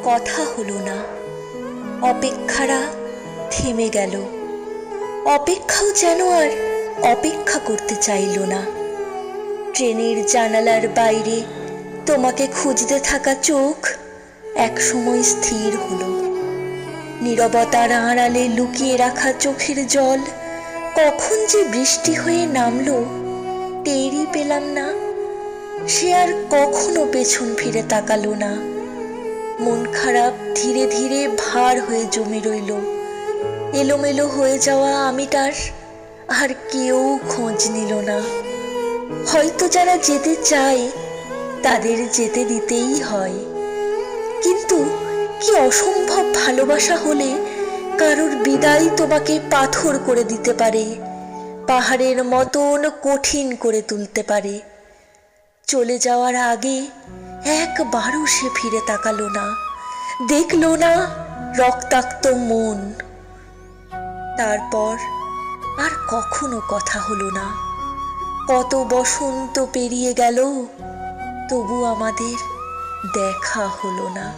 কথা হলো না। অপেক্ষারা থেমে গেল। অপেক্ষাও যেন আর অপেক্ষা করতে চাইল না। ট্রেনের জানালার বাইরে তোমাকে খুঁজতে থাকা চোখ একসময় স্থির হলো। নীরবতার আড়ালে লুকিয়ে রাখা চোখের জল কখন যে বৃষ্টি হয়ে নামলো টেরই পেলাম না। সে আর কখনো পেছন ফিরে তাকালো না। মন খারাপ ধীরে ধীরে ভার হয়ে জমে রইল। এলোমেলো হয়ে যাওয়া আমিটার আর কেউ খোঁজ নিল না। হয়তো যারা যেতে চায় তাদের যেতে দিতেই হয়। কিন্তু কি অসম্ভব ভালোবাসা হলে কারোর বিদায় তোমাকে পাথর করে দিতে পারে, পাহাড়ের মতন কঠিন করে তুলতে পারে। চলে যাওয়ার আগে একবারও সে ফিরে তাকালো না, দেখলো না রক্তাক্ত মন। তারপর আর কখনো কথা হলো না। কত বসন্ত পেরিয়ে গেল, তবু আমাদের দেখা হলো না।